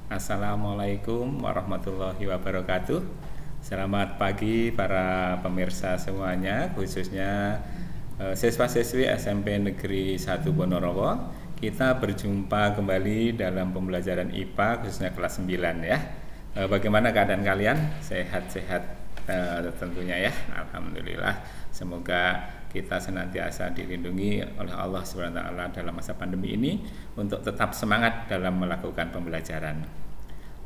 Assalamualaikum warahmatullahi wabarakatuh. Selamat pagi para pemirsa semuanya, khususnya siswa-siswi SMP Negeri 1 Ponorogo. Kita berjumpa kembali dalam pembelajaran IPA khususnya kelas 9 ya. Bagaimana keadaan kalian? Sehat-sehat tentunya ya. Alhamdulillah. Semoga kita senantiasa dilindungi oleh Allah SWT dalam masa pandemi ini untuk tetap semangat dalam melakukan pembelajaran.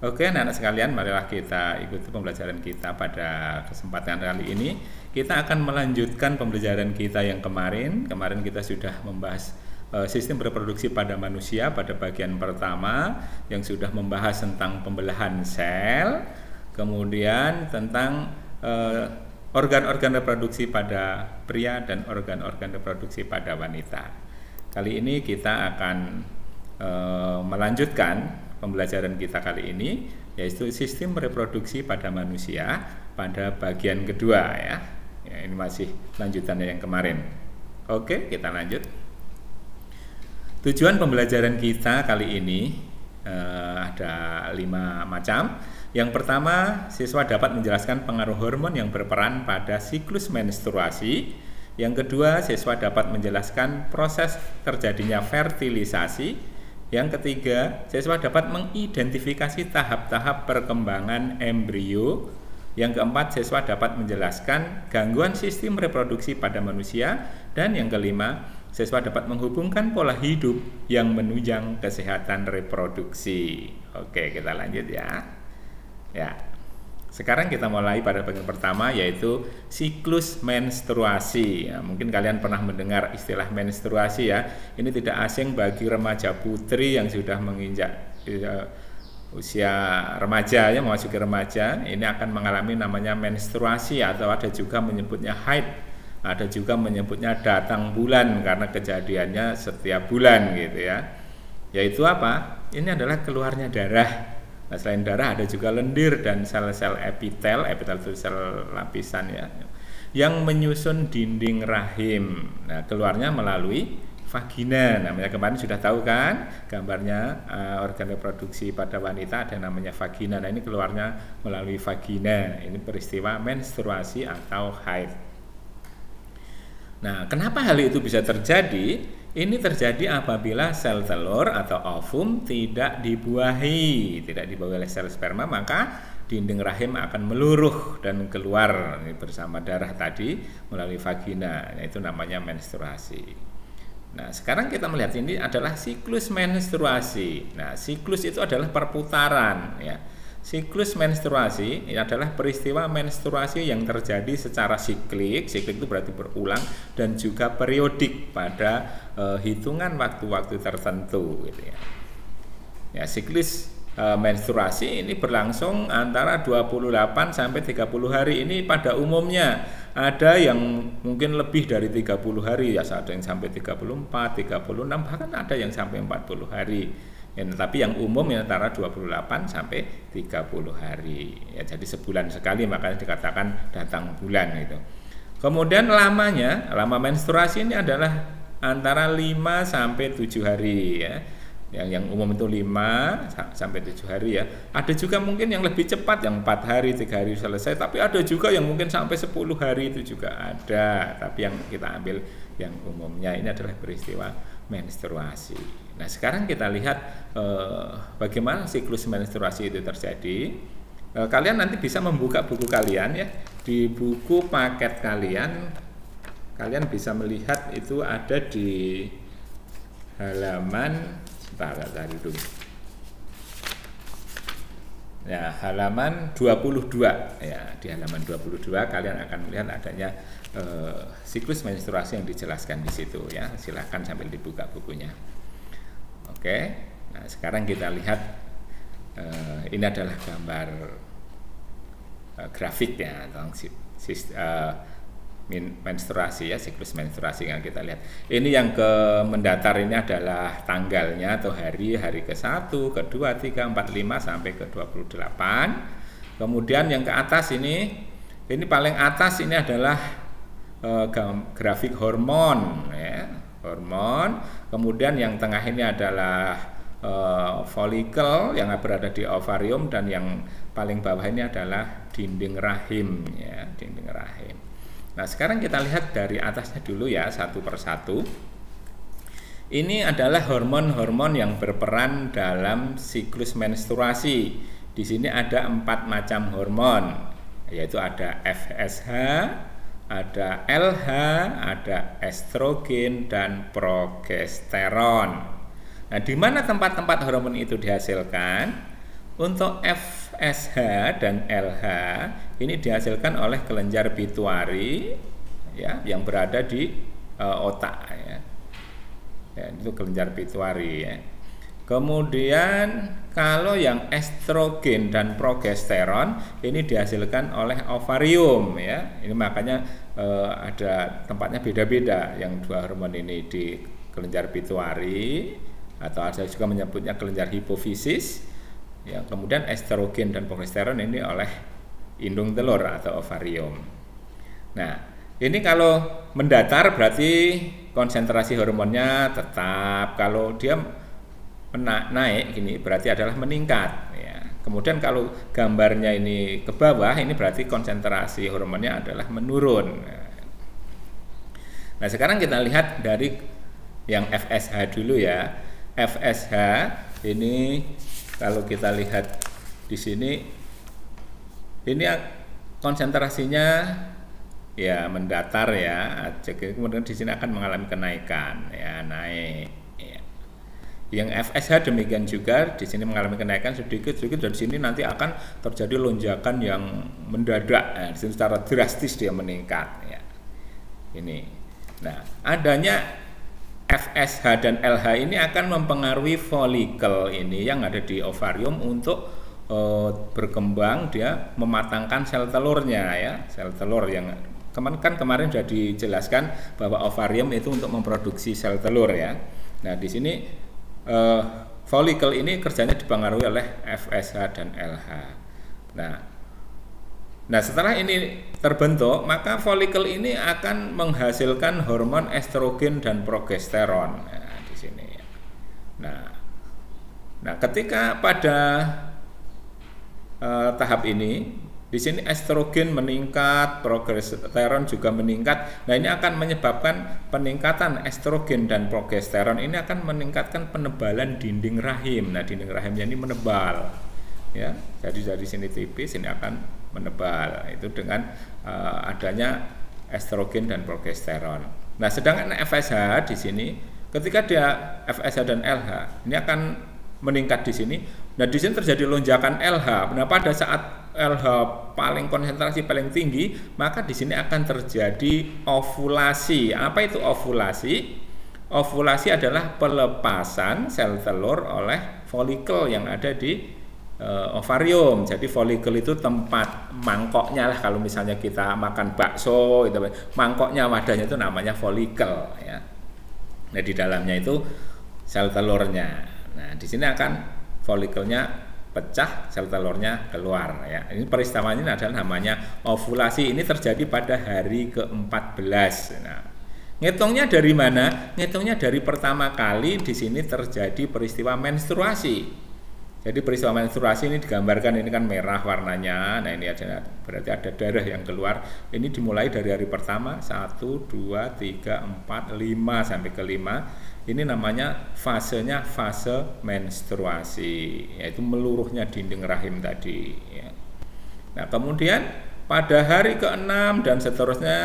Oke, anak-anak sekalian, marilah kita ikuti pembelajaran kita pada kesempatan kali ini. Kita akan melanjutkan pembelajaran kita yang kemarin. Kemarin kita sudah membahas sistem reproduksi pada manusia pada bagian pertama yang sudah membahas tentang pembelahan sel, kemudian tentang organ-organ reproduksi pada pria dan organ-organ reproduksi pada wanita. Kali ini kita akan melanjutkan pembelajaran kita kali ini, yaitu sistem reproduksi pada manusia pada bagian kedua ya. Ini masih lanjutannya yang kemarin. Oke, kita lanjut. Tujuan pembelajaran kita kali ini ada 5 macam. Yang pertama, siswa dapat menjelaskan pengaruh hormon yang berperan pada siklus menstruasi. Yang kedua, siswa dapat menjelaskan proses terjadinya fertilisasi. Yang ketiga, siswa dapat mengidentifikasi tahap-tahap perkembangan embrio. Yang keempat, siswa dapat menjelaskan gangguan sistem reproduksi pada manusia. Dan yang kelima, siswa dapat menghubungkan pola hidup yang menunjang kesehatan reproduksi. Oke, kita lanjut ya. Ya, sekarang kita mulai pada bagian pertama, yaitu siklus menstruasi. Ya, mungkin kalian pernah mendengar istilah menstruasi ya. Ini tidak asing bagi remaja putri yang sudah menginjak usia remaja ya, memasuki remaja. Ini akan mengalami namanya menstruasi, atau ada juga menyebutnya haid, ada juga menyebutnya datang bulan karena kejadiannya setiap bulan gitu ya. Yaitu apa? Ini adalah keluarnya darah. Nah, selain darah ada juga lendir dan sel-sel epitel itu sel lapisan ya, yang menyusun dinding rahim. Nah, keluarnya melalui vagina. Namanya kemarin sudah tahu kan gambarnya, organ reproduksi pada wanita ada namanya vagina. Nah, ini keluarnya melalui vagina. Ini peristiwa menstruasi atau haid. Nah, kenapa hal itu bisa terjadi? Ini terjadi apabila sel telur atau ovum tidak dibuahi oleh sel sperma, maka dinding rahim akan meluruh dan keluar bersama darah tadi melalui vagina. Nah, itu namanya menstruasi. Nah, sekarang kita melihat ini adalah siklus menstruasi. Nah, siklus itu adalah perputaran ya. Siklus menstruasi ini adalah peristiwa menstruasi yang terjadi secara siklik. Siklik itu berarti berulang dan juga periodik pada hitungan waktu-waktu tertentu gitu ya. Ya, siklus menstruasi ini berlangsung antara 28 sampai 30 hari. Ini pada umumnya. Ada yang mungkin lebih dari 30 hari ya, ada yang sampai 34, 36, bahkan ada yang sampai 40 hari. Ya, tapi yang umum ya antara 28 sampai 30 hari. Ya, jadi sebulan sekali, makanya dikatakan datang bulan itu. Kemudian lama menstruasi ini adalah antara 5 sampai 7 hari ya. Yang umum itu 5 sampai 7 hari ya. Ada juga mungkin yang lebih cepat, yang 4 hari, 3 hari selesai, tapi ada juga yang mungkin sampai 10 hari, itu juga ada. Tapi yang kita ambil yang umumnya ini adalah peristiwa menstruasi. Nah, sekarang kita lihat bagaimana siklus menstruasi itu terjadi. Kalian nanti bisa membuka buku kalian ya. Di buku paket kalian bisa melihat itu ada di halaman dulu. Ya, halaman 22 ya. Di halaman 22 kalian akan melihat adanya siklus menstruasi yang dijelaskan di situ ya. Silahkan sambil dibuka bukunya. Oke. Nah, sekarang kita lihat ini adalah gambar grafik ya tentang menstruasi ya, siklus menstruasi yang kita lihat. Ini yang ke mendatar ini adalah tanggalnya atau hari ke-1, ke-2, 3, 4, 5 sampai ke-28. Kemudian yang ke atas ini paling atas ini adalah grafik hormon ya, hormon. Kemudian yang tengah ini adalah folikel yang berada di ovarium, dan yang paling bawah ini adalah dinding rahim ya, dinding rahim. Nah, sekarang kita lihat dari atasnya dulu ya, satu persatu. Ini adalah hormon-hormon yang berperan dalam siklus menstruasi. Di sini ada 4 macam hormon, yaitu ada FSH, ada LH, ada estrogen, dan progesteron. Nah, di mana tempat-tempat hormon itu dihasilkan? Untuk FSH dan LH ini dihasilkan oleh kelenjar pituitari ya, yang berada di otak ya. Ya, itu kelenjar pituitari ya. Kemudian kalau yang estrogen dan progesteron ini dihasilkan oleh ovarium ya. Ini makanya ada tempatnya beda-beda yang 2 hormon ini, di kelenjar pituitari atau ada juga menyebutnya kelenjar hipofisis. Ya, kemudian estrogen dan progesteron ini oleh indung telur atau ovarium. Nah, ini kalau mendatar berarti konsentrasi hormonnya tetap. Kalau dia naik gini berarti adalah meningkat ya. Kemudian kalau gambarnya ini ke bawah, ini berarti konsentrasi hormonnya adalah menurun. Nah, sekarang kita lihat dari yang FSH dulu ya. FSH ini kalau kita lihat di sini, ini konsentrasinya ya mendatar ya, kemudian di sini akan mengalami kenaikan ya, naik. Ya. Yang FSH demikian juga, di sini mengalami kenaikan sedikit-sedikit, dan di sini nanti akan terjadi lonjakan yang mendadak. Nah, di sini secara drastis dia meningkat ya. Ini. Nah, adanya FSH dan LH ini akan mempengaruhi folikel ini yang ada di ovarium untuk berkembang, dia mematangkan sel telurnya ya, sel telur yang kemarin sudah dijelaskan bahwa ovarium itu untuk memproduksi sel telur ya. Nah, di sini folikel ini kerjanya dipengaruhi oleh FSH dan LH. Nah, setelah ini terbentuk, maka folikel ini akan menghasilkan hormon estrogen dan progesteron. Nah, di sini. Nah, ketika pada tahap ini, di sini estrogen meningkat, progesteron juga meningkat. Nah, ini akan menyebabkan peningkatan estrogen dan progesteron ini akan meningkatkan penebalan dinding rahim. Nah, dinding rahimnya ini menebal. Ya, jadi dari sini tipis, ini akan menebal, itu dengan adanya estrogen dan progesteron. Nah, sedangkan FSH di sini, ketika dia FSH dan LH ini akan meningkat di sini. Nah, di sini terjadi lonjakan LH. Nah, pada saat LH paling konsentrasi paling tinggi, maka di sini akan terjadi ovulasi. Apa itu ovulasi? Ovulasi adalah pelepasan sel telur oleh folikel yang ada di ovarium. Jadi folikel itu tempat mangkoknya lah, kalau misalnya kita makan bakso itu, mangkoknya, wadahnya itu namanya folikel ya. Nah, di dalamnya itu sel telurnya. Nah, di sini akan folikelnya pecah, sel telurnya keluar ya. Ini peristiwa ini adalah namanya ovulasi. Ini terjadi pada hari ke-14. Nah, ngitungnya dari mana? Ngitungnya dari pertama kali di sini terjadi peristiwa menstruasi. Jadi peristiwa menstruasi ini digambarkan, ini kan merah warnanya. Nah, ini berarti ada darah yang keluar. Ini dimulai dari hari pertama 1, 2, 3, 4, 5 sampai ke 5. Ini namanya fasenya fase menstruasi, yaitu meluruhnya dinding rahim tadi ya. Nah, kemudian pada hari ke-6 dan seterusnya,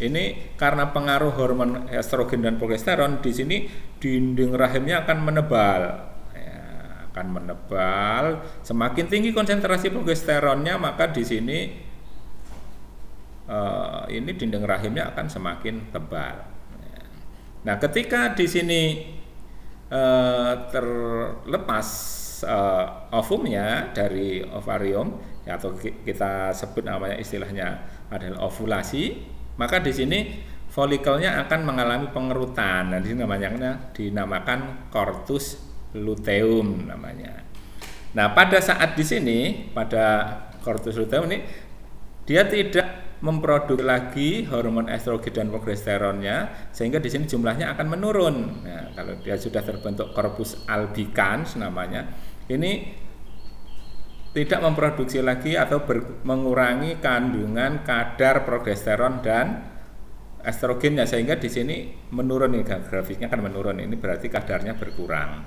ini karena pengaruh hormon estrogen dan progesteron, di sini dinding rahimnya akan menebal. Semakin tinggi konsentrasi progesteronnya, maka di sini ini dinding rahimnya akan semakin tebal. Nah, ketika di sini terlepas ovumnya dari ovarium ya, atau kita sebut namanya, istilahnya adalah ovulasi, maka di sini folikelnya akan mengalami pengerutan. Nah, di sini namanya dinamakan corpus luteum namanya. Nah, pada saat di sini, pada corpus luteum ini, dia tidak memproduksi lagi hormon estrogen dan progesteronnya, sehingga di sini jumlahnya akan menurun. Nah, kalau dia sudah terbentuk corpus albicans namanya, ini tidak memproduksi lagi atau mengurangi kandungan kadar progesteron dan estrogennya, sehingga di sini menurun, nih grafiknya kan menurun, ini berarti kadarnya berkurang.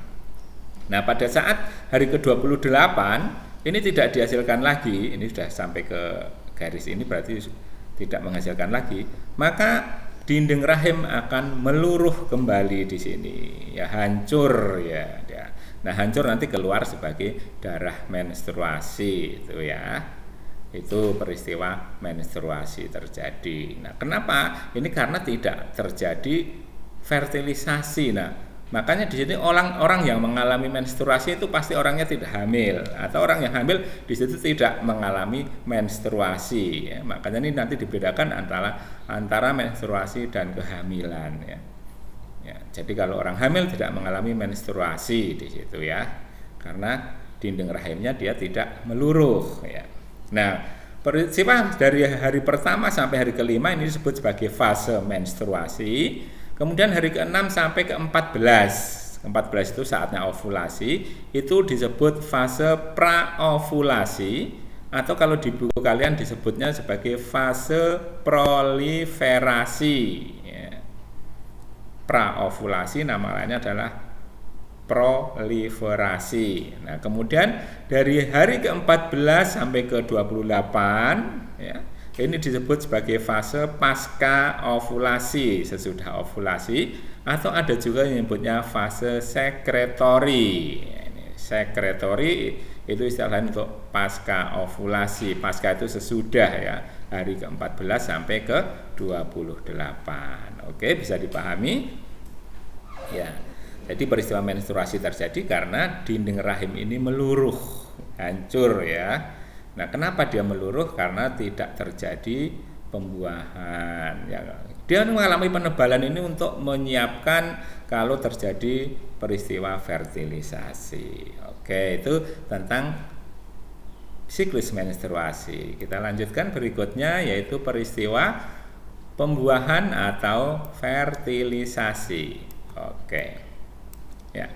Nah, pada saat hari ke-28 ini tidak dihasilkan lagi, ini sudah sampai ke garis ini berarti tidak menghasilkan lagi, maka dinding rahim akan meluruh kembali di sini, ya hancur ya. Nah, hancur nanti keluar sebagai darah menstruasi itu ya. Itu peristiwa menstruasi terjadi. Nah, kenapa? Ini karena tidak terjadi fertilisasi. Nah, makanya di sini orang yang mengalami menstruasi itu pasti orangnya tidak hamil, atau orang yang hamil di situ tidak mengalami menstruasi. Ya. Makanya ini nanti dibedakan antara menstruasi dan kehamilan. Ya. Ya, jadi kalau orang hamil tidak mengalami menstruasi di situ ya, karena dinding rahimnya dia tidak meluruh. Ya. Nah, peristiwa dari hari pertama sampai hari kelima ini disebut sebagai fase menstruasi. Kemudian hari ke-6 sampai ke-14, ke-14 itu saatnya ovulasi, itu disebut fase praovulasi, atau kalau di buku kalian disebutnya sebagai fase proliferasi. Ya. Praovulasi nama lainnya adalah proliferasi. Nah, kemudian dari hari ke-14 sampai ke-28 ya, ini disebut sebagai fase pasca ovulasi, sesudah ovulasi, atau ada juga yang menyebutnya fase sekretori. Sekretori itu istilahnya untuk pasca ovulasi. Pasca itu sesudah ya, hari ke-14 sampai ke-28. Oke, bisa dipahami? Ya. Jadi peristiwa menstruasi terjadi karena dinding rahim ini meluruh, hancur ya. Nah, kenapa dia meluruh? Karena tidak terjadi pembuahan. Ya, dia mengalami penebalan ini untuk menyiapkan kalau terjadi peristiwa fertilisasi. Oke, itu tentang siklus menstruasi. Kita lanjutkan berikutnya, yaitu peristiwa pembuahan atau fertilisasi. Oke. Ya.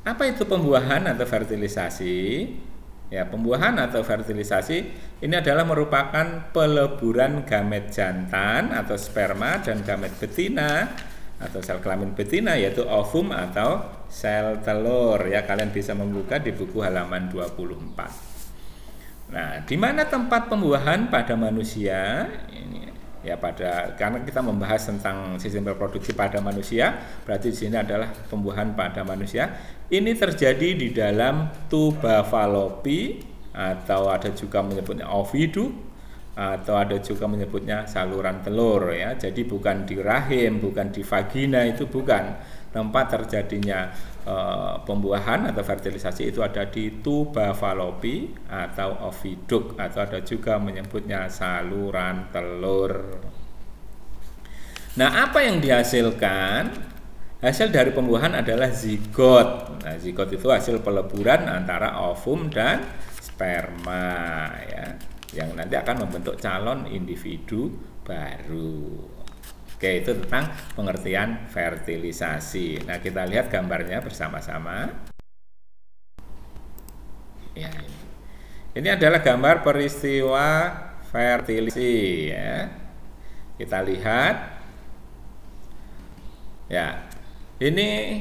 Apa itu pembuahan atau fertilisasi? Ya, pembuahan atau fertilisasi ini adalah merupakan peleburan gamet jantan atau sperma dan gamet betina atau sel kelamin betina, yaitu ovum atau sel telur. Ya, kalian bisa membuka di buku halaman 24. Nah, di mana tempat pembuahan pada manusia? Ini ya, karena kita membahas tentang sistem reproduksi pada manusia, berarti di sini adalah pembuahan pada manusia. Ini terjadi di dalam tuba falopi, atau ada juga menyebutnya oviduk, atau ada juga menyebutnya saluran telur ya. Jadi bukan di rahim, bukan di vagina, itu bukan. Tempat terjadinya pembuahan atau fertilisasi itu ada di tuba falopi atau oviduk, atau ada juga menyebutnya saluran telur. Nah, apa yang dihasilkan? Hasil dari pembuahan adalah zigot. Nah, zigot itu hasil peleburan antara ovum dan sperma ya, yang nanti akan membentuk calon individu baru. Oke, itu tentang pengertian fertilisasi. Nah, kita lihat gambarnya bersama-sama. Ya, ini adalah gambar peristiwa fertilisasi ya. Kita lihat. Ya, ini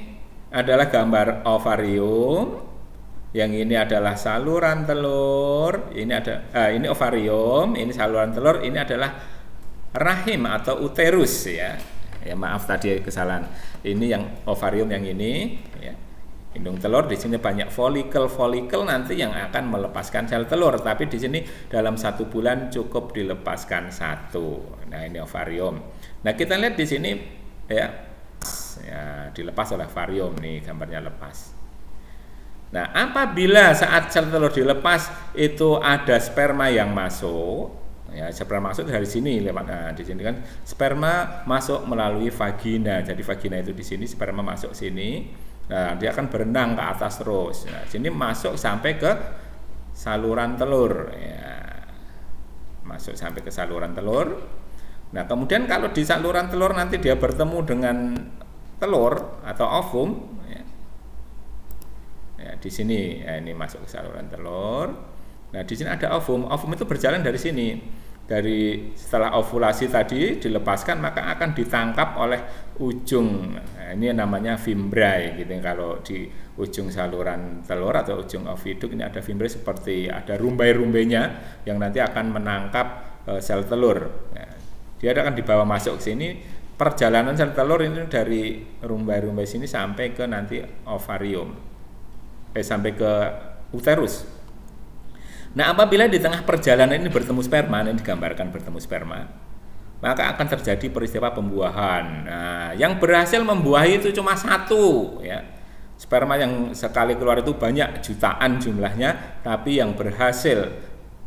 adalah gambar ovarium. Yang ini adalah saluran telur. Ini ovarium, ini saluran telur, ini adalah rahim atau uterus ya. Ya, maaf tadi kesalahan. Ini yang ovarium yang ini ya. Indung telur, di sini banyak folikel nanti yang akan melepaskan sel telur, tapi di sini dalam 1 bulan cukup dilepaskan 1. Nah, ini ovarium. Nah, kita lihat di sini ya, dilepas oleh ovarium nih, gambarnya lepas. Nah, apabila saat sel telur dilepas itu ada sperma yang masuk, ya, sperma masuk dari sini lewat, nah, di sini kan sperma masuk melalui vagina. Jadi vagina itu di sini, sperma masuk sini. Nah, dia akan berenang ke atas terus. Nah, sini masuk sampai ke saluran telur ya. masuk sampai ke saluran telur. Nah, kemudian kalau di saluran telur nanti dia bertemu dengan telur atau ovum, ya, ya di sini, ya, ini masuk ke saluran telur. Nah, di sini ada ovum. Ovum itu berjalan dari sini. Dari setelah ovulasi tadi dilepaskan, maka akan ditangkap oleh ujung. Nah, ini namanya fimbriae gitu. Kalau di ujung saluran telur atau ujung oviduk ini ada fimbriae, seperti ada rumbai-rumbainya yang nanti akan menangkap sel telur. Nah, dia akan dibawa masuk ke sini. Perjalanan sel telur ini dari rumbai-rumbai sini sampai ke nanti ovarium, sampai ke uterus. Nah, apabila di tengah perjalanan ini bertemu sperma, ini digambarkan bertemu sperma, maka akan terjadi peristiwa pembuahan. Nah, yang berhasil membuahi itu cuma satu, ya. Sperma yang sekali keluar itu banyak, jutaan jumlahnya, tapi yang berhasil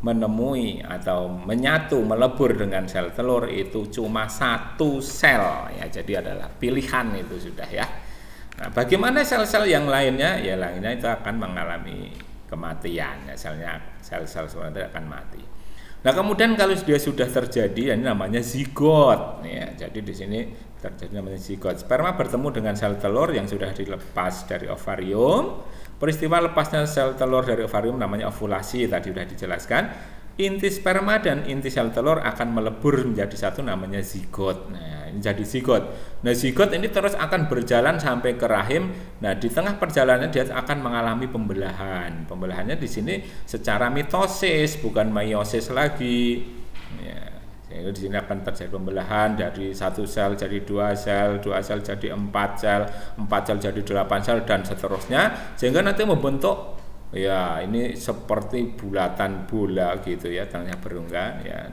menemui atau menyatu, melebur dengan sel telur itu cuma satu sel, ya. Jadi adalah pilihan itu sudah, ya. Nah, bagaimana sel-sel yang lainnya? Ya, lainnya itu akan mengalami kematian, ya, sel-sel itu akan mati. Nah, kemudian kalau dia sudah terjadi, ini namanya zigot, ya. Jadi di sini terjadi namanya zigot. Sperma bertemu dengan sel telur yang sudah dilepas dari ovarium. Peristiwa lepasnya sel telur dari ovarium namanya ovulasi, tadi sudah dijelaskan. Inti sperma dan inti sel telur akan melebur menjadi satu, namanya zigot. Nah, ini jadi zigot. Nah, zigot ini terus akan berjalan sampai ke rahim. Nah, di tengah perjalanannya dia akan mengalami pembelahan. Pembelahannya di sini secara mitosis, bukan meiosis lagi. Ya, sehingga di sini akan terjadi pembelahan dari satu sel jadi dua sel jadi empat sel jadi 8 sel dan seterusnya, sehingga nanti membentuk, ya, ini seperti bulatan bola gitu, ya, tengahnya berungga, ya.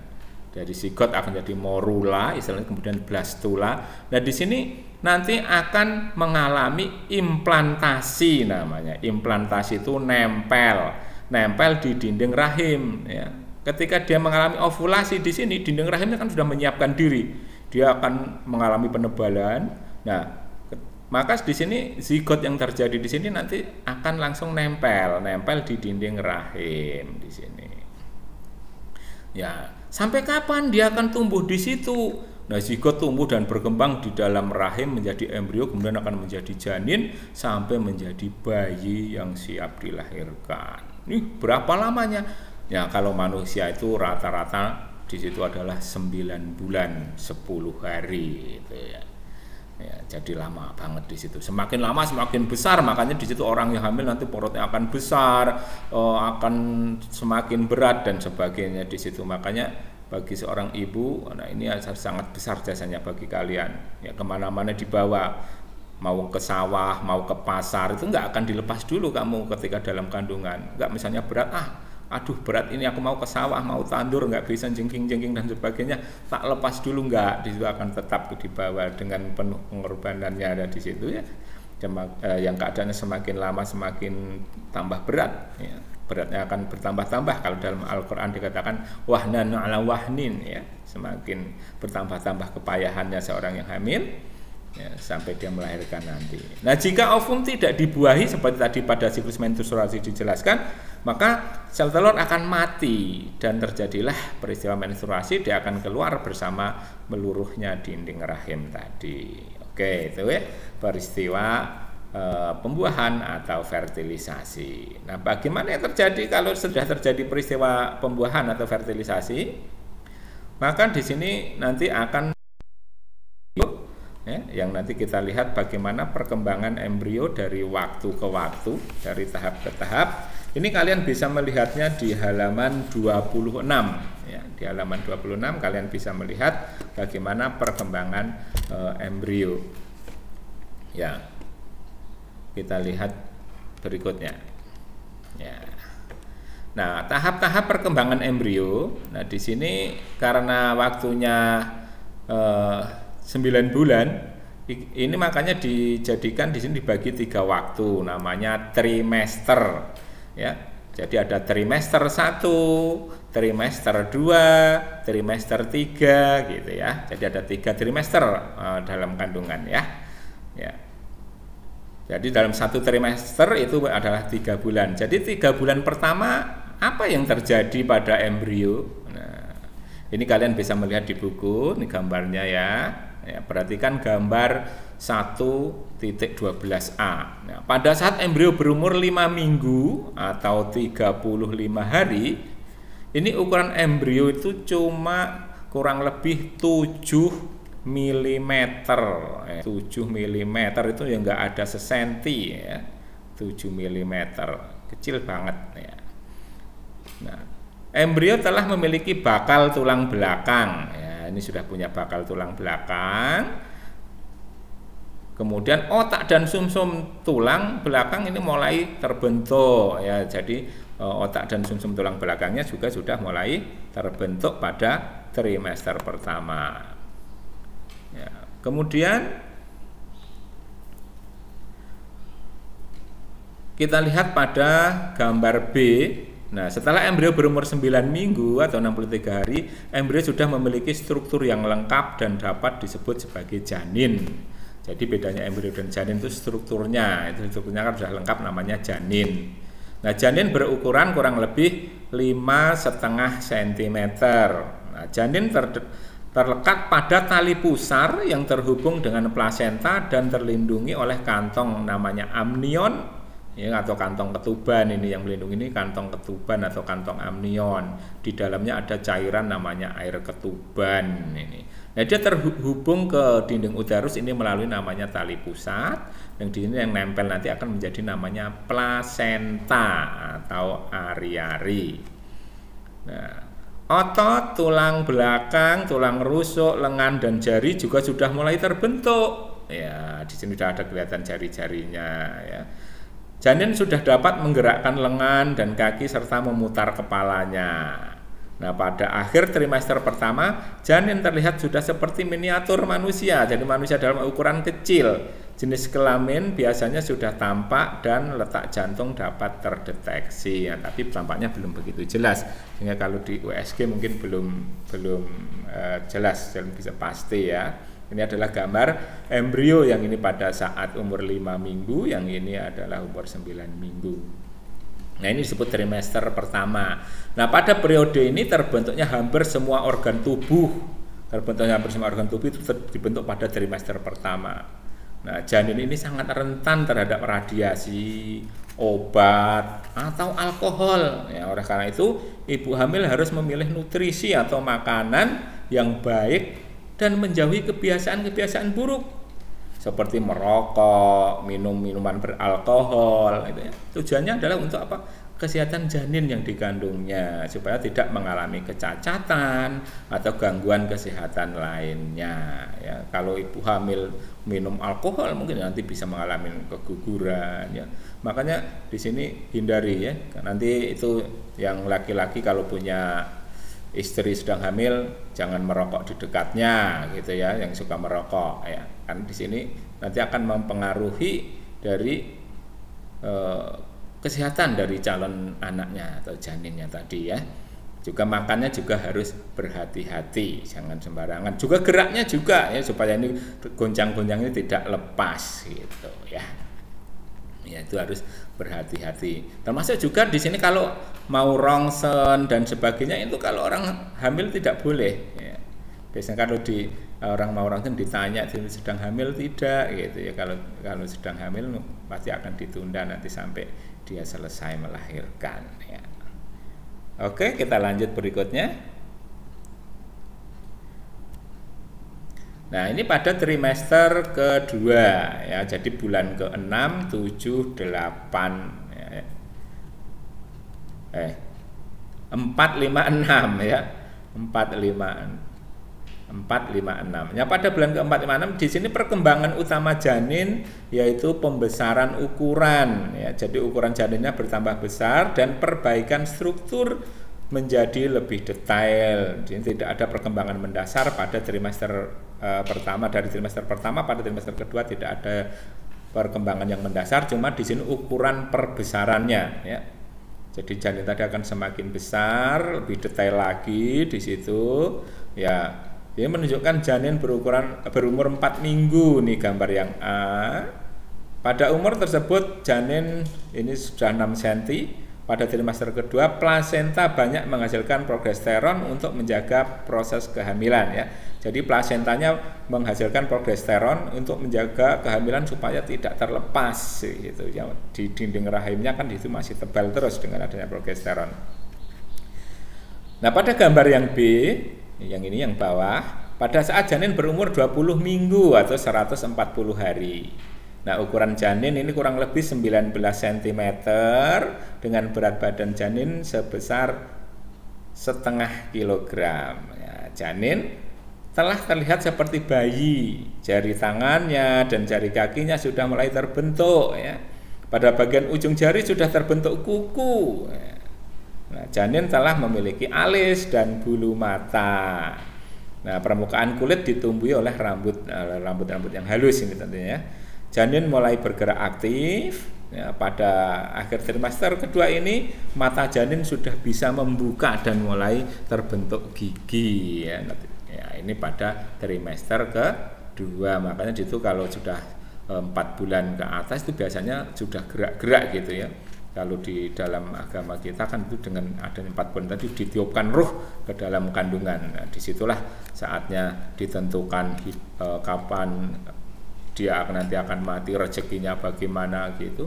Dari zigot akan jadi morula, istilahnya, kemudian blastula. Nah, di sini nanti akan mengalami implantasi, namanya. Implantasi itu nempel di dinding rahim, ya. Ketika dia mengalami ovulasi di sini, dinding rahimnya kan sudah menyiapkan diri. Dia akan mengalami penebalan. Nah, maka di sini zigot yang terjadi di sini nanti akan langsung nempel di dinding rahim di sini. Ya, sampai kapan dia akan tumbuh di situ? Nah, zigot tumbuh dan berkembang di dalam rahim menjadi embrio, kemudian akan menjadi janin sampai menjadi bayi yang siap dilahirkan. Ini berapa lamanya? Ya, kalau manusia itu rata-rata di situ adalah 9 bulan 10 hari itu, ya. Ya, jadi lama banget di situ. Semakin lama semakin besar, makanya di situ orang yang hamil nanti perutnya akan besar, akan semakin berat dan sebagainya di situ. Makanya bagi seorang ibu, nah ini sangat besar jasanya bagi kalian. Ya, kemana-mana dibawa, mau ke sawah, mau ke pasar, itu nggak akan dilepas dulu kamu ketika dalam kandungan. Nggak, misalnya berat, aduh berat ini, aku mau ke sawah, mau tandur, nggak bisa jengking-jengking dan sebagainya, tak lepas dulu, nggak, di situ akan tetap dibawa dengan penuh pengorbanannya ada di situ, ya. Yang keadaannya semakin lama semakin tambah berat, ya. Beratnya akan bertambah-tambah. Kalau dalam Al-Quran dikatakan wahnan ala wahnin, ya, semakin bertambah-tambah kepayahannya seorang yang hamil, ya, sampai dia melahirkan nanti. Nah, jika ovum tidak dibuahi seperti tadi pada siklus menstruasi dijelaskan, maka sel telur akan mati dan terjadilah peristiwa menstruasi. Dia akan keluar bersama meluruhnya dinding rahim tadi. Oke, itu, ya, peristiwa pembuahan atau fertilisasi. Nah, bagaimana yang terjadi kalau sudah terjadi peristiwa pembuahan atau fertilisasi? Maka di sini nanti akan, ya, yang nanti kita lihat bagaimana perkembangan embrio dari waktu ke waktu, dari tahap ke tahap. Ini kalian bisa melihatnya di halaman 26, ya. Di halaman 26 kalian bisa melihat bagaimana perkembangan embrio. Ya. Kita lihat berikutnya. Ya. Nah, tahap-tahap perkembangan embrio. Nah, di sini karena waktunya 9 bulan, ini makanya dijadikan di sini dibagi 3 waktu, namanya trimester, ya. Jadi ada trimester 1, trimester 2, trimester 3 gitu, ya. Jadi ada 3 trimester dalam kandungan, ya. Ya. Jadi dalam 1 trimester itu adalah 3 bulan. Jadi 3 bulan pertama apa yang terjadi pada embrio? Nah, Ini kalian bisa melihat di buku, ini gambarnya ya. Ya, perhatikan gambar 1.12a. Nah, pada saat embrio berumur 5 minggu atau 35 hari, ini ukuran embrio itu cuma kurang lebih 7 mm. 7 mm itu ya nggak ada sesenti ya. 7 mm, kecil banget ya. Nah, embrio telah memiliki bakal tulang belakang. Ya, ini sudah punya bakal tulang belakang. Kemudian otak dan sumsum tulang belakang ini mulai terbentuk ya. Jadi otak dan sumsum tulang belakangnya juga sudah mulai terbentuk pada trimester pertama. Ya, kemudian kita lihat pada gambar B. Nah, setelah embrio berumur 9 minggu atau 63 hari, embrio sudah memiliki struktur yang lengkap dan dapat disebut sebagai janin. Jadi bedanya embrio dan janin itu strukturnya kan sudah lengkap, namanya janin. Nah, janin berukuran kurang lebih 5,5 cm. Nah, janin terlekat pada tali pusar yang terhubung dengan plasenta dan terlindungi oleh kantong namanya amnion ya, atau kantong ketuban. Ini yang melindungi ini kantong ketuban atau kantong amnion. Di dalamnya ada cairan namanya air ketuban ini. Nah, dia terhubung ke dinding uterus ini melalui namanya tali pusat, dan di sini yang nempel nanti akan menjadi namanya plasenta atau ari-ari. Nah, otot, tulang belakang, tulang rusuk, lengan dan jari juga sudah mulai terbentuk. Ya, di sini sudah ada kelihatan jari-jarinya ya. Janin sudah dapat menggerakkan lengan dan kaki serta memutar kepalanya. Nah, pada akhir trimester pertama, janin terlihat sudah seperti miniatur manusia. Jadi manusia dalam ukuran kecil. Jenis kelamin biasanya sudah tampak dan letak jantung dapat terdeteksi. Ya, tapi tampaknya belum begitu jelas. Sehingga kalau di USG mungkin belum jelas, belum bisa pasti ya. Ini adalah gambar embrio yang ini pada saat umur 5 minggu, yang ini adalah umur 9 minggu. Nah, ini disebut trimester pertama. Nah, pada periode ini terbentuknya hampir semua organ tubuh. Terbentuknya hampir semua organ tubuh itu dibentuk pada trimester pertama. Nah, janin ini sangat rentan terhadap radiasi, obat, atau alkohol. Ya, oleh karena itu, ibu hamil harus memilih nutrisi atau makanan yang baik dan menjauhi kebiasaan-kebiasaan buruk seperti merokok, minum minuman beralkohol, gitu ya. Tujuannya adalah untuk apa? Kesehatan janin yang dikandungnya, supaya tidak mengalami kecacatan atau gangguan kesehatan lainnya. Ya, kalau ibu hamil minum alkohol mungkin nanti bisa mengalami keguguran. Ya. Makanya di sini hindari ya. Nanti itu yang laki-laki kalau punya istri sedang hamil jangan merokok di dekatnya gitu ya, yang suka merokok ya. Kan di sini nanti akan mempengaruhi dari kesehatan dari calon anaknya atau janinnya tadi ya. Juga makannya juga harus berhati-hati, jangan sembarangan. Juga geraknya juga ya, supaya ini goncang-goncang ini tidak lepas gitu ya. Ya, itu harus berhati-hati. Termasuk juga di sini kalau mau rongsen dan sebagainya, itu kalau orang hamil tidak boleh ya. Biasanya kalau di orang mau rongsen ditanya sedang hamil tidak gitu ya. Kalau sedang hamil pasti akan ditunda nanti sampai dia selesai melahirkan ya. Oke, kita lanjut berikutnya. Nah, ini pada trimester kedua ya, jadi bulan ke-6, 7, 8 ya. 4, 5, 6 ya. 4, 5, 6. Ya, pada bulan ke-4, 5, 6 di sini perkembangan utama janin yaitu pembesaran ukuran ya. Jadi ukuran janinnya bertambah besar dan perbaikan struktur menjadi lebih detail. Jadi tidak ada perkembangan mendasar pada trimester pertama. Dari trimester pertama pada trimester kedua tidak ada perkembangan yang mendasar, cuma di sini ukuran perbesarannya ya. Jadi janin tadi akan semakin besar, lebih detail lagi di situ ya. Ini menunjukkan janin berumur 4 minggu nih, gambar yang A. Pada umur tersebut janin ini sudah 6 cm, pada trimester kedua plasenta banyak menghasilkan progesteron untuk menjaga proses kehamilan ya. Jadi plasentanya menghasilkan progesteron untuk menjaga kehamilan supaya tidak terlepas gitu ya. Di dinding rahimnya kan itu masih tebal terus dengan adanya progesteron. Nah, pada gambar yang B, yang ini yang bawah, pada saat janin berumur 20 minggu atau 140 hari. Nah, ukuran janin ini kurang lebih 19 cm dengan berat badan janin sebesar setengah kilogram. Ya, janin telah terlihat seperti bayi. Jari tangannya dan jari kakinya sudah mulai terbentuk. Ya. Pada bagian ujung jari sudah terbentuk kuku. Ya. Nah, janin telah memiliki alis dan bulu mata. Nah, permukaan kulit ditumbuhi oleh rambut-rambut yang halus ini tentunya. Janin mulai bergerak aktif ya, pada akhir trimester kedua ini mata janin sudah bisa membuka dan mulai terbentuk gigi ya. Ini pada trimester kedua, makanya itu kalau sudah 4 bulan ke atas itu biasanya sudah gerak-gerak gitu ya. Kalau di dalam agama kita kan itu dengan adanya 4 bulan tadi ditiupkan ruh ke dalam kandungan. Nah, disitulah saatnya ditentukan kapan dia nanti akan mati, rezekinya bagaimana gitu,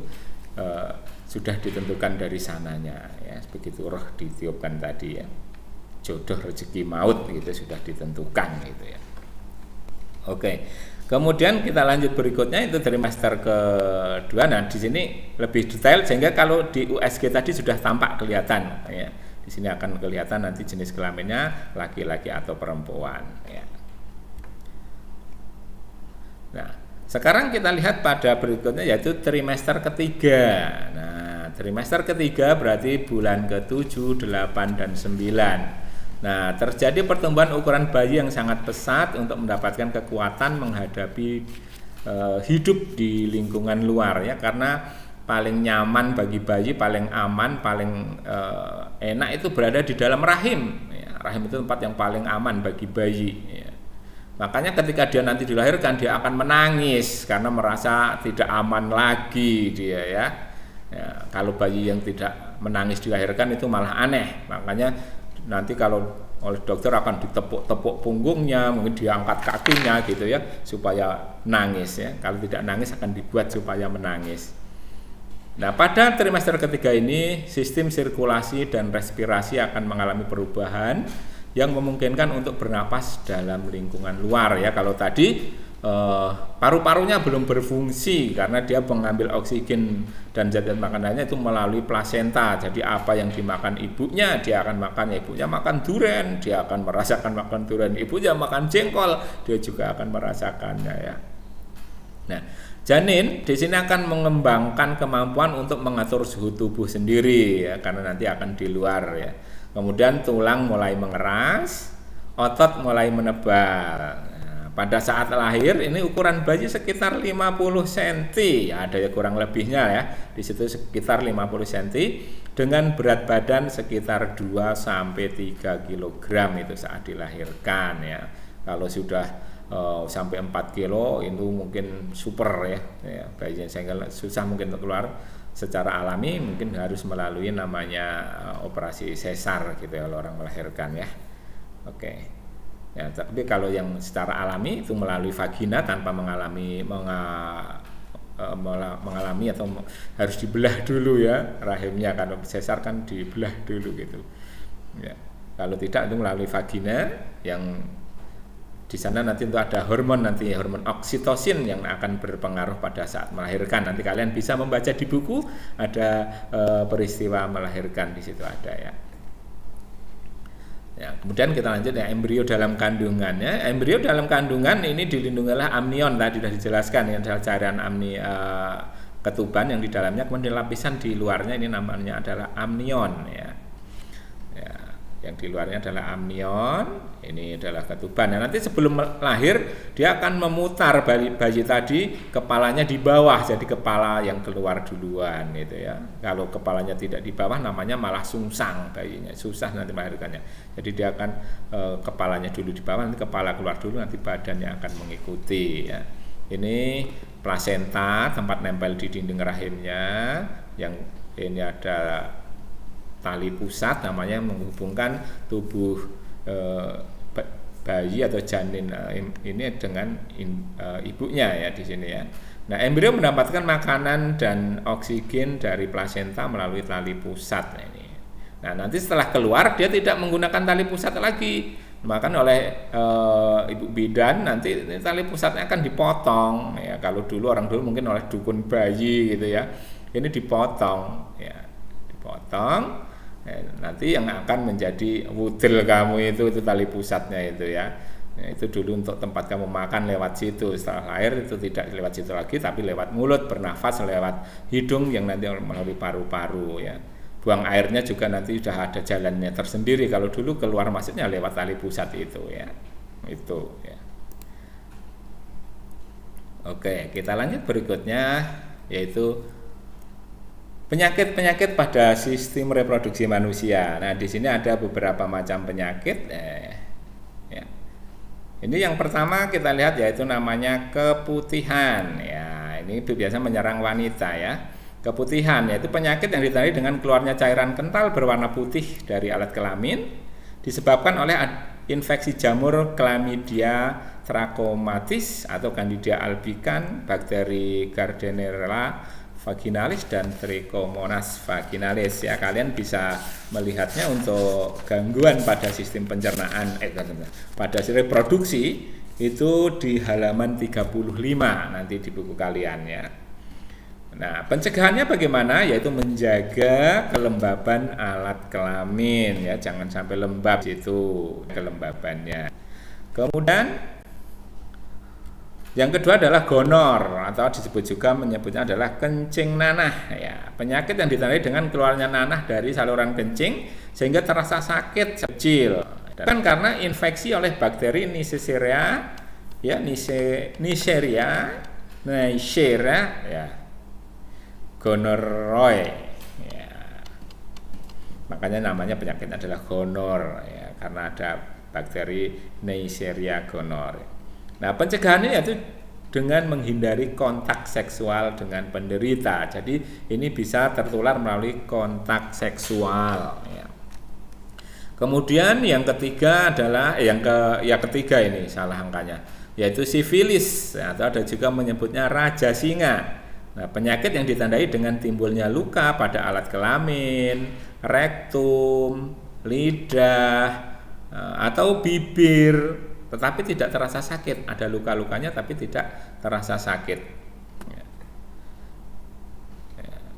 sudah ditentukan dari sananya ya, begitu roh ditiupkan tadi ya, jodoh rezeki maut gitu sudah ditentukan gitu ya. Oke, kemudian kita lanjut berikutnya itu trimester kedua. Nah, di sini lebih detail sehingga kalau di USG tadi sudah tampak kelihatan ya. Di sini akan kelihatan nanti jenis kelaminnya laki-laki atau perempuan ya. Nah, sekarang kita lihat pada berikutnya yaitu trimester ketiga. Nah, trimester ketiga berarti bulan ke-7, 8, dan 9. Nah, terjadi pertumbuhan ukuran bayi yang sangat pesat untuk mendapatkan kekuatan menghadapi hidup di lingkungan luar ya, karena paling nyaman bagi bayi, paling aman, paling enak itu berada di dalam rahim ya. Rahim itu tempat yang paling aman bagi bayi ya. Makanya ketika dia nanti dilahirkan dia akan menangis karena merasa tidak aman lagi dia ya. Ya, kalau bayi yang tidak menangis dilahirkan itu malah aneh. Makanya nanti kalau oleh dokter akan ditepuk-tepuk punggungnya, mungkin diangkat kakinya gitu ya supaya nangis ya. Kalau tidak nangis akan dibuat supaya menangis. Nah, pada trimester ketiga ini sistem sirkulasi dan respirasi akan mengalami perubahan yang memungkinkan untuk bernapas dalam lingkungan luar ya. Kalau tadi paru-parunya belum berfungsi karena dia mengambil oksigen dan zat makanannya itu melalui plasenta. Jadi apa yang dimakan ibunya dia akan makan, ibunya makan durian dia akan merasakan makan durian, ibunya makan jengkol dia juga akan merasakannya ya. Nah, janin di sini akan mengembangkan kemampuan untuk mengatur suhu tubuh sendiri ya, karena nanti akan di luar ya. Kemudian tulang mulai mengeras, otot mulai menebal. Nah, pada saat lahir ini ukuran bayi sekitar 50 cm, ya, ada ya kurang lebihnya ya. Di situ sekitar 50 cm dengan berat badan sekitar 2 sampai 3 kg itu saat dilahirkan ya. Kalau sudah sampai 4 kilo itu mungkin super ya, bayinya sehingga susah mungkin untuk keluar secara alami, mungkin harus melalui namanya operasi sesar gitu ya kalau orang melahirkan ya. Oke. Ya, tapi kalau yang secara alami itu melalui vagina tanpa mengalami atau harus dibelah dulu ya rahimnya, kalau sesar kan dibelah dulu gitu. Ya. Kalau tidak itu melalui vagina yang di sana nanti itu ada hormon oksitosin yang akan berpengaruh pada saat melahirkan. Nanti kalian bisa membaca di buku ada peristiwa melahirkan di situ ada ya. Ya, kemudian kita lanjut ya, embrio dalam kandungannya. Embrio dalam kandungan ini dilindungi oleh amnion, tadi sudah dijelaskan ini adalah cairan ketuban yang di dalamnya, kemudian lapisan di luarnya ini namanya adalah amnion ya. Ya, yang di luarnya adalah amnion, ini adalah ketuban. Nah, nanti sebelum lahir dia akan memutar bayi tadi kepalanya di bawah, jadi kepala yang keluar duluan gitu ya. Kalau kepalanya tidak di bawah namanya malah sungsang bayinya, susah nanti melahirkannya. Jadi dia akan kepalanya dulu di bawah, nanti kepala keluar dulu, nanti badannya akan mengikuti ya. Ini plasenta, tempat nempel di dinding rahimnya, yang ini ada tali pusat, namanya menghubungkan tubuh bayi atau janin ini dengan ibunya ya di sini ya. Nah, embrio mendapatkan makanan dan oksigen dari plasenta melalui tali pusat ini. Nah, nanti setelah keluar dia tidak menggunakan tali pusat lagi. Maka oleh ibu bidan nanti tali pusatnya akan dipotong ya. Kalau dulu orang dulu mungkin oleh dukun bayi gitu ya. Ini dipotong ya. Dipotong. Nanti yang akan menjadi wudel kamu itu tali pusatnya itu ya. Itu dulu untuk tempat kamu makan lewat situ. Setelah lahir itu tidak lewat situ lagi, tapi lewat mulut, bernafas lewat hidung yang nanti melalui paru-paru ya. Buang airnya juga nanti sudah ada jalannya tersendiri. Kalau dulu keluar masuknya lewat tali pusat itu ya. Itu ya. Oke, kita lanjut berikutnya, yaitu penyakit-penyakit pada sistem reproduksi manusia. Nah, di sini ada beberapa macam penyakit. Ya. Ini yang pertama kita lihat yaitu namanya keputihan. Ya, ini biasa menyerang wanita ya. Keputihan yaitu penyakit yang ditandai dengan keluarnya cairan kental berwarna putih dari alat kelamin, disebabkan oleh infeksi jamur Chlamydia trachomatis atau Candida albicans, bakteri Gardnerella vaginalis dan Trichomonas vaginalis ya. Kalian bisa melihatnya untuk gangguan pada sistem pencernaan pada reproduksi itu di halaman 35 nanti di buku kalian ya. Nah, pencegahannya bagaimana? Yaitu menjaga kelembaban alat kelamin ya, jangan sampai lembab itu kelembabannya. Kemudian yang kedua adalah gonor atau disebut juga menyebutnya adalah kencing nanah ya. Penyakit yang ditandai dengan keluarnya nanah dari saluran kencing sehingga terasa sakit kecil. Kan karena infeksi oleh bakteri Neisseria ya, Neisseria ya. Gonorrhoe ya. Makanya namanya penyakitnya adalah gonor ya, karena ada bakteri Neisseria gonorrhoe. Nah, pencegahannya yaitu dengan menghindari kontak seksual dengan penderita. Jadi ini bisa tertular melalui kontak seksual ya. Kemudian yang ketiga adalah ketiga ini salah angkanya, yaitu sifilis atau ada juga menyebutnya raja singa. Nah, penyakit yang ditandai dengan timbulnya luka pada alat kelamin, rektum, lidah atau bibir, tetapi tidak terasa sakit. Ada luka-lukanya tapi tidak terasa sakit.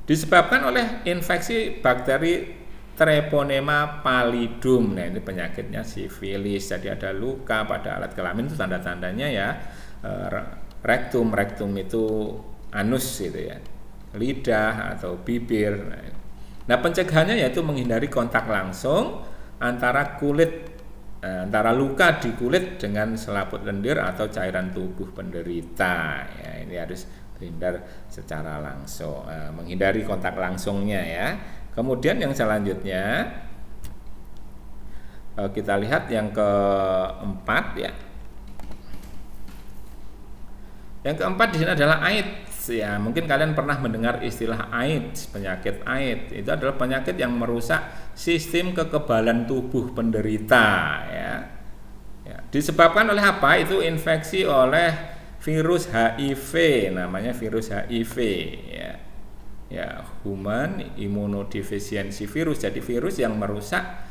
Disebabkan oleh infeksi bakteri Treponema pallidum. Nah, ini penyakitnya sifilis. Jadi ada luka pada alat kelamin, itu tanda-tandanya ya. Rektum itu anus gitu ya. Lidah atau bibir. Nah, pencegahannya yaitu menghindari kontak langsung antara luka di kulit dengan selaput lendir atau cairan tubuh penderita ya. Ini harus terhindar secara langsung, menghindari kontak langsungnya ya. Kemudian yang selanjutnya kita lihat yang keempat ya. Yang keempat di sini adalah AIDS ya. Mungkin kalian pernah mendengar istilah AIDS, penyakit AIDS. Itu adalah penyakit yang merusak sistem kekebalan tubuh penderita ya. Disebabkan oleh apa? Itu infeksi oleh virus HIV, namanya virus HIV ya. Ya, human immunodeficiency virus. Jadi virus yang merusak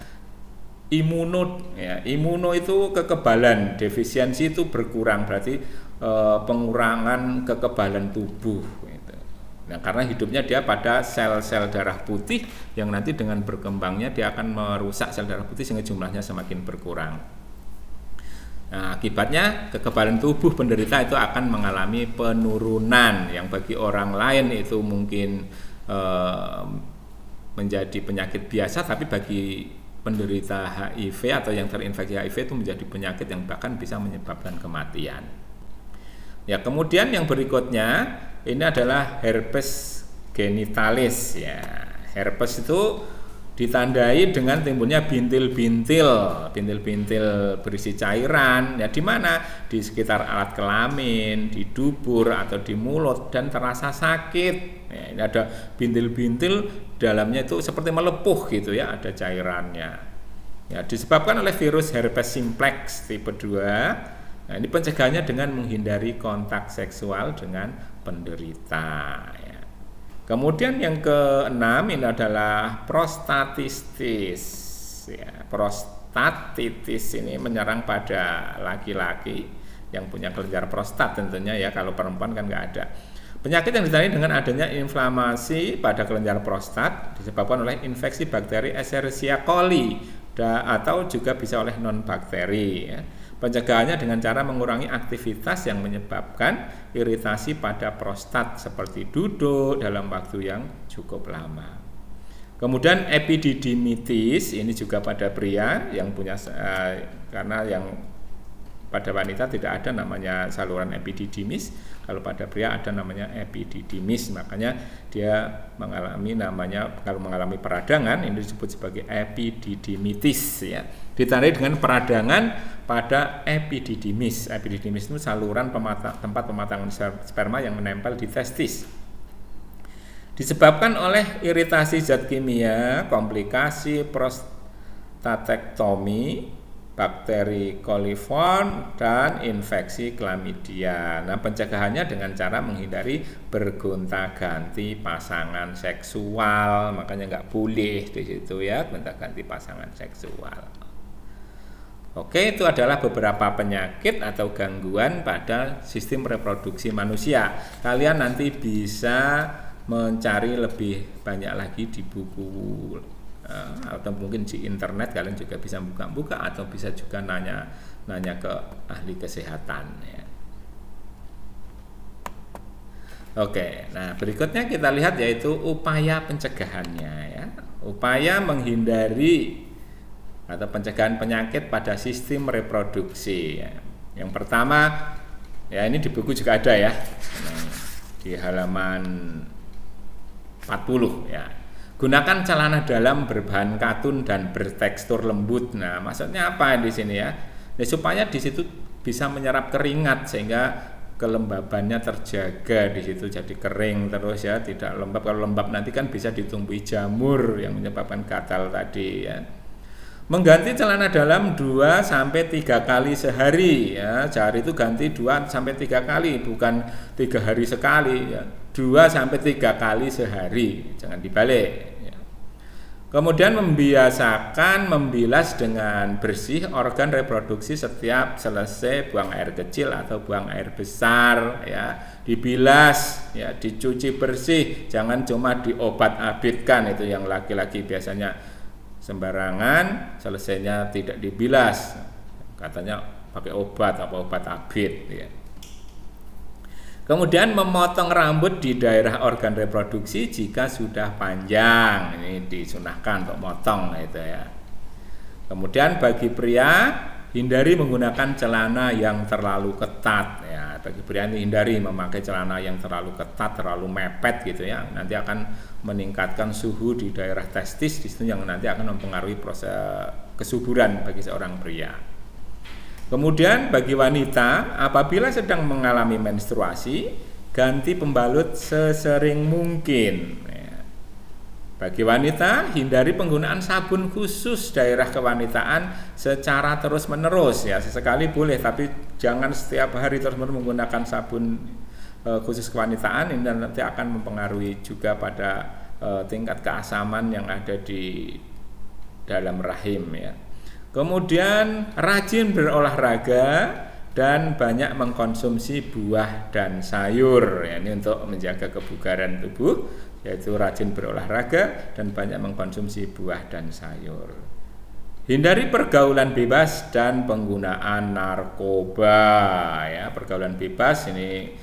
imuno ya. Imuno itu kekebalan, defisiensi itu berkurang, berarti pengurangan kekebalan tubuh gitu. Nah, karena hidupnya dia pada sel-sel darah putih yang nanti dengan berkembangnya dia akan merusak sel darah putih sehingga jumlahnya semakin berkurang. Nah, akibatnya kekebalan tubuh penderita itu akan mengalami penurunan yang bagi orang lain itu mungkin menjadi penyakit biasa, tapi bagi penderita HIV atau yang terinfeksi HIV itu menjadi penyakit yang bahkan bisa menyebabkan kematian. Ya, kemudian yang berikutnya ini adalah herpes genitalis ya. Herpes itu ditandai dengan timbulnya bintil-bintil berisi cairan ya, di mana di sekitar alat kelamin, di dubur atau di mulut, dan terasa sakit Ya, ini ada bintil-bintil dalamnya itu seperti melepuh gitu ya, ada cairannya. Ya, disebabkan oleh virus herpes simplex tipe 2. Nah, ini pencegahannya dengan menghindari kontak seksual dengan penderita. Ya. Kemudian yang keenam ini adalah prostatitis. Ya, prostatitis ini menyerang pada laki-laki yang punya kelenjar prostat tentunya ya, kalau perempuan kan nggak ada. Penyakit yang ditandai dengan adanya inflamasi pada kelenjar prostat disebabkan oleh infeksi bakteri Escherichia coli atau juga bisa oleh non bakteri. Ya. Pencegahannya dengan cara mengurangi aktivitas yang menyebabkan iritasi pada prostat seperti duduk dalam waktu yang cukup lama. Kemudian epididymitis ini juga pada pria yang punya karena yang pada wanita tidak ada namanya saluran epididymis, kalau pada pria ada namanya epididymis, makanya dia mengalami namanya kalau mengalami peradangan ini disebut sebagai epididymitis ya. Ditandai dengan peradangan pada epididymis. Epididymis itu saluran tempat pematangan sperma yang menempel di testis. Disebabkan oleh iritasi zat kimia, komplikasi prostatektomi, bakteri coliform, dan infeksi chlamydia. Nah, pencegahannya dengan cara menghindari bergonta-ganti pasangan seksual, makanya nggak boleh di situ ya, gonta-ganti pasangan seksual. Oke, itu adalah beberapa penyakit atau gangguan pada sistem reproduksi manusia. Kalian nanti bisa mencari lebih banyak lagi di buku atau mungkin di internet, kalian juga bisa buka-buka atau bisa juga nanya ke ahli kesehatan ya. Oke, nah berikutnya kita lihat yaitu upaya pencegahannya ya. Upaya menghindari atau pencegahan penyakit pada sistem reproduksi ya. Yang pertama ya, ini di buku juga ada ya, di halaman 40 ya. Gunakan celana dalam berbahan katun dan bertekstur lembut. Nah, maksudnya apa di sini ya? Nah, supaya di situ bisa menyerap keringat sehingga kelembabannya terjaga di situ, jadi kering terus ya, tidak lembab. Kalau lembab nanti kan bisa ditumbuhi jamur yang menyebabkan gatal tadi ya. Mengganti celana dalam 2 sampai 3 kali sehari ya. Sehari itu ganti 2 sampai 3 kali, bukan 3 hari sekali ya. 2 sampai 3 kali sehari, jangan dibalik ya. Kemudian membiasakan membilas dengan bersih organ reproduksi setiap selesai buang air kecil atau buang air besar ya. Dibilas ya, dicuci bersih, jangan cuma diobat-abitkan. Itu yang laki-laki biasanya sembarangan, selesainya tidak dibilas, katanya pakai obat apa obat abit ya. Kemudian memotong rambut di daerah organ reproduksi jika sudah panjang, ini disunahkan untuk motong itu ya. Kemudian bagi pria hindari menggunakan celana yang terlalu ketat ya. Bagi pria ini hindari memakai celana yang terlalu ketat, terlalu mepet gitu ya. Nanti akan meningkatkan suhu di daerah testis, di situ yang nanti akan mempengaruhi proses kesuburan bagi seorang pria. Kemudian bagi wanita, apabila sedang mengalami menstruasi, ganti pembalut sesering mungkin. Bagi wanita, hindari penggunaan sabun khusus daerah kewanitaan secara terus-menerus ya. Sesekali boleh, tapi jangan setiap hari terus-menerus menggunakan sabun khusus kewanitaan. Ini nanti akan mempengaruhi juga pada tingkat keasaman yang ada di dalam rahim ya. Kemudian rajin berolahraga dan banyak mengkonsumsi buah dan sayur ya. Ini untuk menjaga kebugaran tubuh, yaitu rajin berolahraga dan banyak mengkonsumsi buah dan sayur. Hindari pergaulan bebas dan penggunaan narkoba ya. Pergaulan bebas ini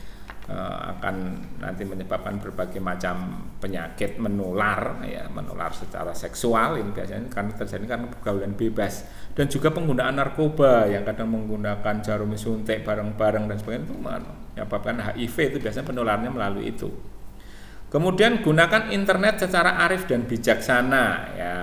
akan nanti menyebabkan berbagai macam penyakit menular ya, menular secara seksual. Ini biasanya karena terjadi karena pergaulan bebas, dan juga penggunaan narkoba yang kadang menggunakan jarum suntik bareng-bareng dan sebagainya, itu menyebabkan HIV. Itu biasanya penularnya melalui itu. Kemudian gunakan internet secara arif dan bijaksana ya.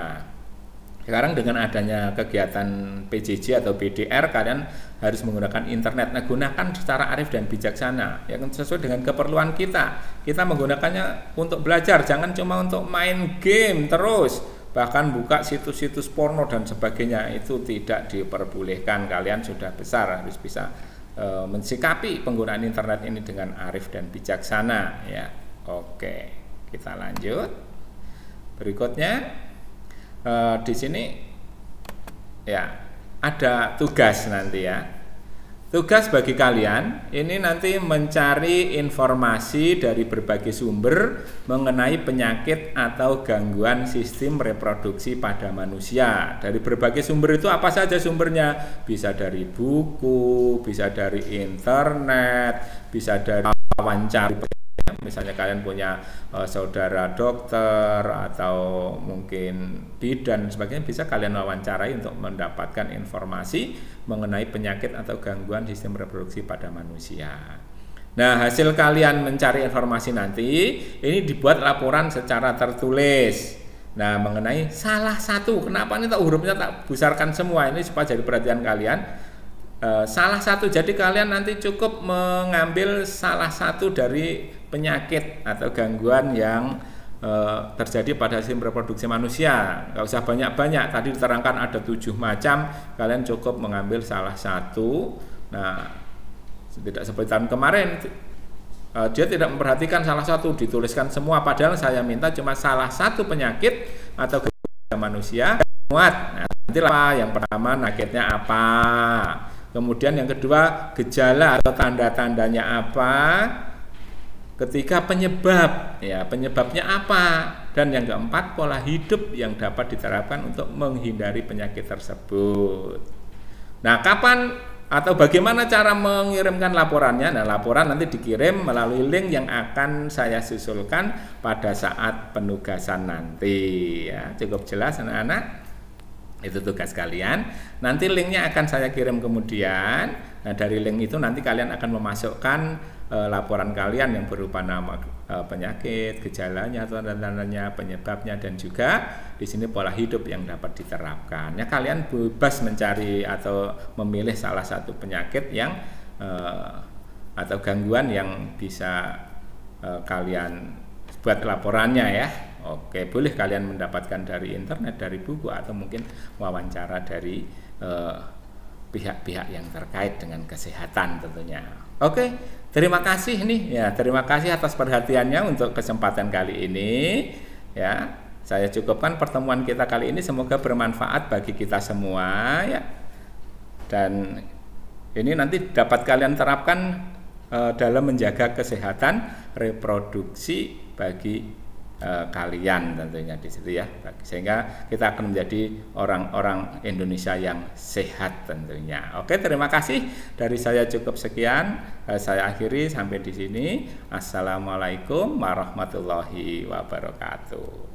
Sekarang dengan adanya kegiatan PJJ atau BDR, kalian harus menggunakan internet. Nah, gunakan secara arif dan bijaksana, yang sesuai dengan keperluan kita. Kita menggunakannya untuk belajar, jangan cuma untuk main game terus, bahkan buka situs-situs porno dan sebagainya. Itu tidak diperbolehkan. Kalian sudah besar, harus bisa mensikapi penggunaan internet ini dengan arif dan bijaksana, ya. Oke, kita lanjut. Berikutnya. Di sini ya ada tugas nanti ya. Tugas bagi kalian ini nanti mencari informasi dari berbagai sumber mengenai penyakit atau gangguan sistem reproduksi pada manusia. Dari berbagai sumber itu apa saja sumbernya? Bisa dari buku, bisa dari internet, bisa dari wawancara. Misalnya kalian punya saudara dokter atau mungkin bidan dan sebagainya, bisa kalian wawancarai untuk mendapatkan informasi mengenai penyakit atau gangguan sistem reproduksi pada manusia. Nah, hasil kalian mencari informasi nanti ini dibuat laporan secara tertulis. Nah, mengenai salah satu, kenapa ini hurufnya tak besarkan semua, ini supaya jadi perhatian kalian. Salah satu, jadi kalian nanti cukup mengambil salah satu dari penyakit atau gangguan yang terjadi pada sistem reproduksi manusia. Nggak usah banyak-banyak, tadi diterangkan ada 7 macam, kalian cukup mengambil salah satu. Nah, tidak seperti tahun kemarin, dia tidak memperhatikan salah satu, dituliskan semua, padahal saya minta cuma salah satu penyakit atau gangguan manusia muat. Nah, nanti yang pertama penyakitnya apa, kemudian yang kedua gejala atau tanda-tandanya apa, ketiga penyebab, ya penyebabnya apa, dan yang keempat pola hidup yang dapat diterapkan untuk menghindari penyakit tersebut. Nah, kapan atau bagaimana cara mengirimkan laporannya? Nah, laporan nanti dikirim melalui link yang akan saya susulkan pada saat penugasan nanti, ya. Cukup jelas anak-anak? Itu tugas kalian. Nanti linknya akan saya kirim kemudian. Nah, dari link itu nanti kalian akan memasukkan laporan kalian yang berupa nama penyakit, gejalanya, tanda-tandanya, penyebabnya, dan juga di sini pola hidup yang dapat diterapkan. Ya, kalian bebas mencari atau memilih salah satu penyakit yang atau gangguan yang bisa kalian buat laporannya, ya. Oke, boleh kalian mendapatkan dari internet, dari buku, atau mungkin wawancara dari pihak-pihak yang terkait dengan kesehatan tentunya. Oke, terima kasih nih, ya. Terima kasih atas perhatiannya untuk kesempatan kali ini, ya. Saya cukupkan pertemuan kita kali ini, semoga bermanfaat bagi kita semua, ya. Dan ini nanti dapat kalian terapkan dalam menjaga kesehatan reproduksi bagi kalian tentunya di situ, ya, sehingga kita akan menjadi orang-orang Indonesia yang sehat tentunya. Oke, terima kasih, dari saya cukup sekian, saya akhiri sampai di sini. Assalamualaikum warahmatullahi wabarakatuh.